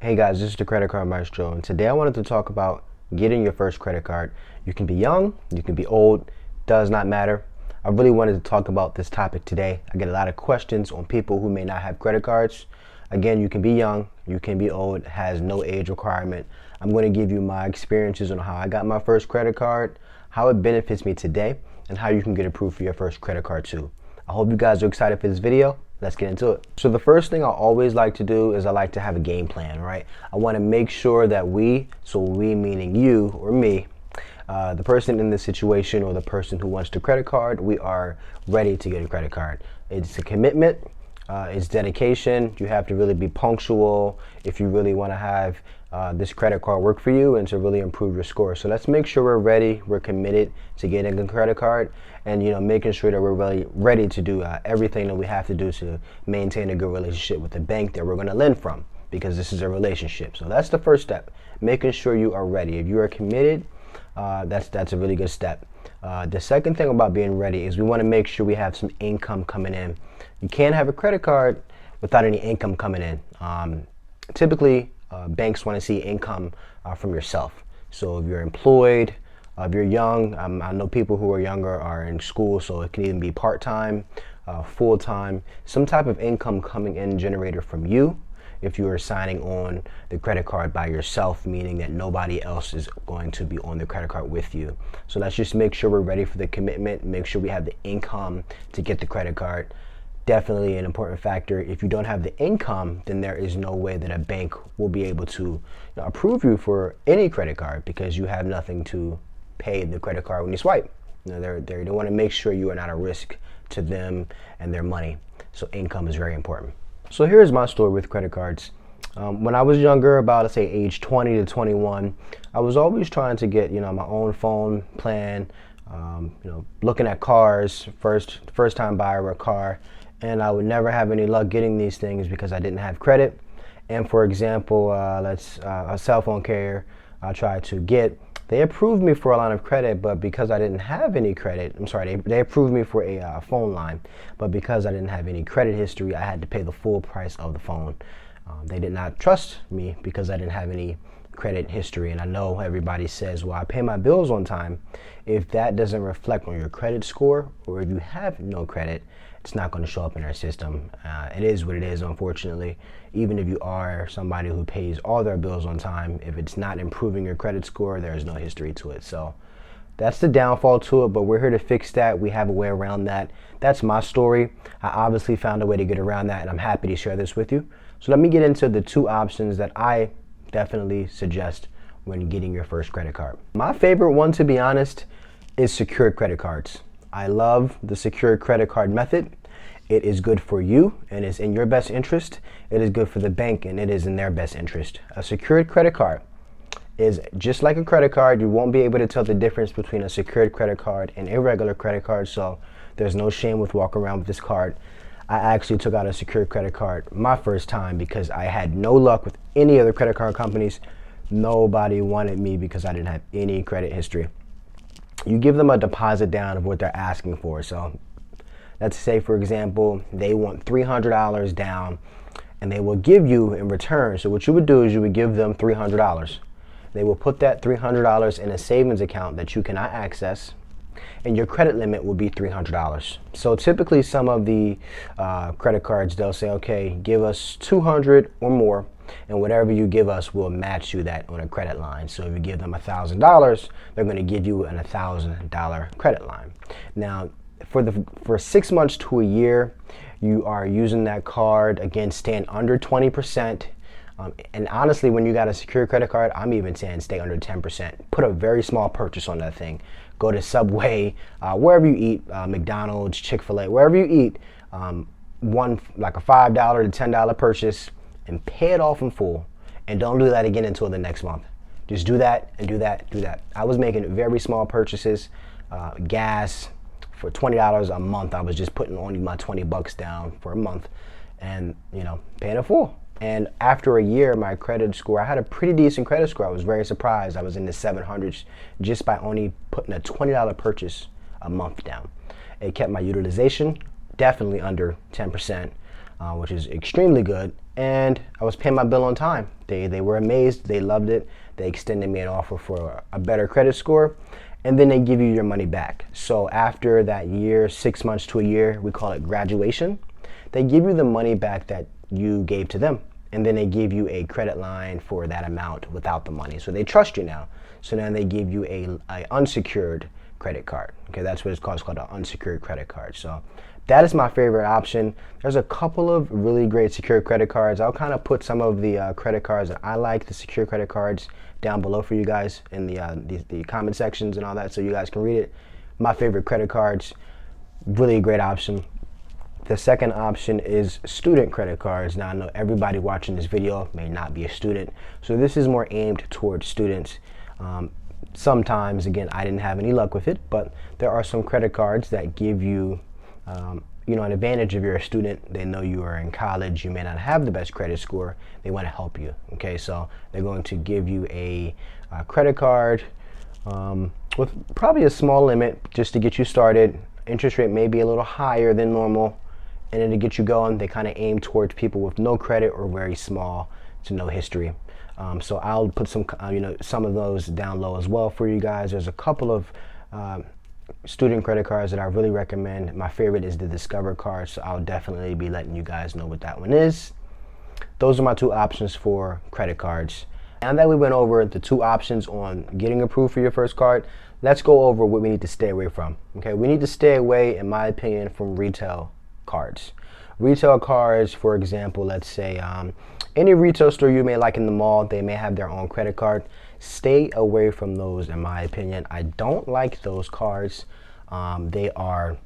Hey guys, this is the Credit Card Maestro, and today I wanted to talk about getting your first credit card. You can be young, you can be old, does not matter. I really wanted to talk about this topic today. I get a lot of questions on people who may not have credit cards. Again, you can be young, you can be old, has no age requirement. I'm going to give you my experiences on how I got my first credit card, how it benefits me today, and how you can get approved for your first credit card too. I hope you guys are excited for this video. Let's get into it. So the first thing I always like to do is I like to have a game plan, right? I want to make sure that we meaning you or me, the person in this situation or the person who wants the credit card, we are ready to get a credit card. It's a commitment. It's dedication. You have to really be punctual if you really want to have this credit card work for you and to really improve your score. So let's make sure we're ready, we're committed to getting a credit card, and making sure that we're really ready to do everything that we have to do to maintain a good relationship with the bank that we're going to lend from, because this is a relationship. So that's the first step, making sure you are ready. If you are committed, that's a really good step. The second thing about being ready is we want to make sure we have some income coming in. You can't have a credit card without any income coming in. Typically, banks want to see income from yourself. So if you're employed, if you're young, I know people who are younger are in school, so it can even be part-time, full-time, some type of income coming in generator from you. If you are signing on the credit card by yourself, meaning that nobody else is going to be on the credit card with you. So let's just make sure we're ready for the commitment, make sure we have the income to get the credit card. Definitely an important factor. If you don't have the income, then there is no way that a bank will be able to approve you for any credit card, because you have nothing to pay the credit card when you swipe. They want to make sure you are not a risk to them and their money. So income is very important. So here's my story with credit cards. When I was younger, about let's say age 20 to 21, I was always trying to get my own phone plan. Looking at cars, first time buyer of a car, and I would never have any luck getting these things because I didn't have credit. And for example, a cell phone carrier I tried to get, they approved me for a line of credit, but because I didn't have any credit, they approved me for a phone line, but because I didn't have any credit history, I had to pay the full price of the phone. They did not trust me because I didn't have any credit history. And I know everybody says, well, I pay my bills on time. If that doesn't reflect on your credit score, or if you have no credit, it's not going to show up in our system. It is what it is, unfortunately. Even if you are somebody who pays all their bills on time, if it's not improving your credit score, there's no history to it. So that's the downfall to it, but we're here to fix that. We have a way around that. That's my story. I obviously found a way to get around that, and I'm happy to share this with you. So let me get into the two options that I definitely suggest when getting your first credit card. My favorite one, to be honest, is secured credit cards. I love the secured credit card method. It is good for you and is in your best interest. It is good for the bank and it is in their best interest. A secured credit card is just like a credit card. You won't be able to tell the difference between a secured credit card and a regular credit card, so there's no shame with walking around with this card. I actually took out a secured credit card my first time because I had no luck with any other credit card companies. Nobody wanted me because I didn't have any credit history. You give them a deposit down of what they're asking for. So let's say, for example, they want $300 down and they will give you in return. So what you would do is you would give them $300. They will put that $300 in a savings account that you cannot access, and your credit limit will be $300. So typically some of the credit cards, they'll say, okay, give us $200 or more, and whatever you give us, we'll match you that on a credit line. So if you give them $1,000, they're going to give you an $1,000 credit line. Now, for 6 months to a year, you are using that card, again, staying under 20%. And honestly, when you got a secure credit card, I'm even saying stay under 10%. Put a very small purchase on that thing. Go to Subway, wherever you eat, McDonald's, Chick-fil-A, wherever you eat, like a $5 to $10 purchase, and pay it off in full. And don't do that again until the next month. Just do that and do that, do that. I was making very small purchases, gas for $20 a month. I was just putting only my $20 down for a month and, paying it full. And after a year, my credit score, I had a pretty decent credit score. I was very surprised. I was in the 700s just by only putting a $20 purchase a month down. It kept my utilization definitely under 10%. which is extremely good. And I was paying my bill on time. They were amazed. They loved it. They extended me an offer for a better credit score, and then they give you your money back. So after that year, 6 months to a year, we call it graduation, they give you the money back that you gave to them, and then they give you a credit line for that amount without the money. So they trust you now. So now they give you a unsecured credit card. Okay, that's what it's called. It's called an unsecured credit card. So that is my favorite option. There's a couple of really great secured credit cards. I'll kind of put some of the credit cards that I like, the secured credit cards, down below for you guys in the comment sections and all that, so you guys can read it. My favorite credit cards, really a great option. The second option is student credit cards. Now I know everybody watching this video may not be a student, so this is more aimed towards students. Sometimes, again, I didn't have any luck with it, but there are some credit cards that give you an advantage. If you're a student, they know you are in college, you may not have the best credit score, they want to help you. Okay, so they're going to give you a credit card with probably a small limit just to get you started. Interest rate may be a little higher than normal, and then to get you going, they kind of aim towards people with no credit or very small to no history. So I'll put some of those down low as well for you guys. There's a couple of student credit cards that I really recommend. My favorite is the Discover card, so I'll definitely be letting you guys know what that one is. Those are my two options for credit cards. Now that we went over the two options on getting approved for your first card, let's go over what we need to stay away from. Okay, we need to stay away, in my opinion, from retail cards. Retail cards, for example, let's say any retail store you may like in the mall, they may have their own credit card. Stay away from those, in my opinion. I don't like those cards. They are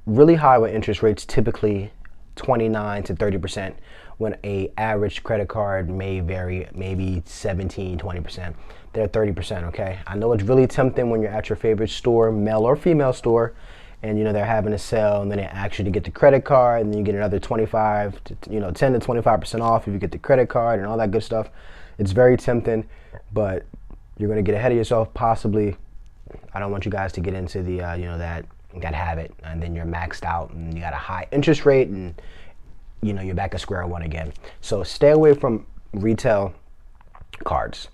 really high with interest rates, typically 29 to 30%, when a average credit card may vary maybe 17, 20%. They're 30%, okay? I know it's really tempting when you're at your favorite store, male or female store, and they're having a sale, and then they ask you to get the credit card, and then you get another 25 to 10 to 25% off if you get the credit card and all that good stuff. It's very tempting, but you're going to get ahead of yourself possibly. I don't want you guys to get into the that habit, and then you're maxed out and you got a high interest rate, and you're back at square one again. So stay away from retail cards.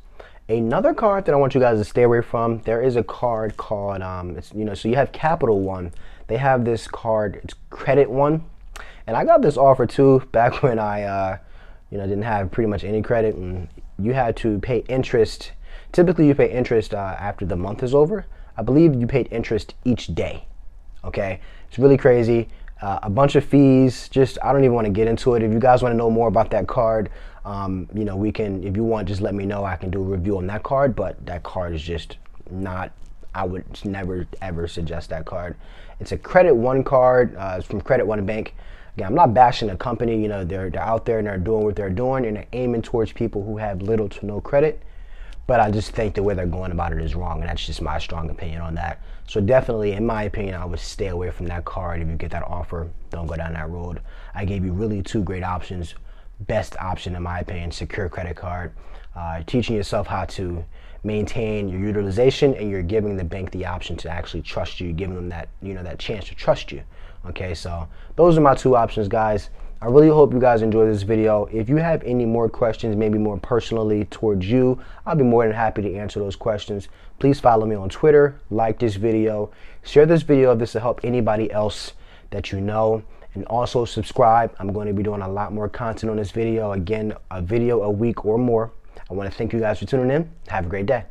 Another card that I want you guys to stay away from, there is a card called so you have Capital One. They have this card, it's Credit One, and I got this offer too back when I didn't have pretty much any credit, and you had to pay interest. Typically you pay interest after the month is over. I believe you paid interest each day. Okay, it's really crazy. A bunch of fees. Just, I don't even want to get into it. If you guys want to know more about that card, we can, if you want, just let me know. I can do a review on that card, but that card is just not, I would never ever suggest that card. It's a Credit One card. It's from Credit One Bank. Again, I'm not bashing the company. They're out there and they're doing what they're doing, and they're aiming towards people who have little to no credit. But I just think the way they're going about it is wrong, and that's just my strong opinion on that. So definitely, in my opinion, I would stay away from that card. If you get that offer, don't go down that road. I gave you really two great options. Best option, in my opinion, secure credit card. Teaching yourself how to maintain your utilization, and you're giving the bank the option to actually trust you, giving them that that chance to trust you. Okay, so those are my two options, guys. I really hope you guys enjoyed this video. If you have any more questions, maybe more personally towards you, I'll be more than happy to answer those questions. Please follow me on Twitter, like this video, share this video if this will help anybody else that you know, and also subscribe. I'm going to be doing a lot more content on this video. Again, a video a week or more. I want to thank you guys for tuning in. Have a great day.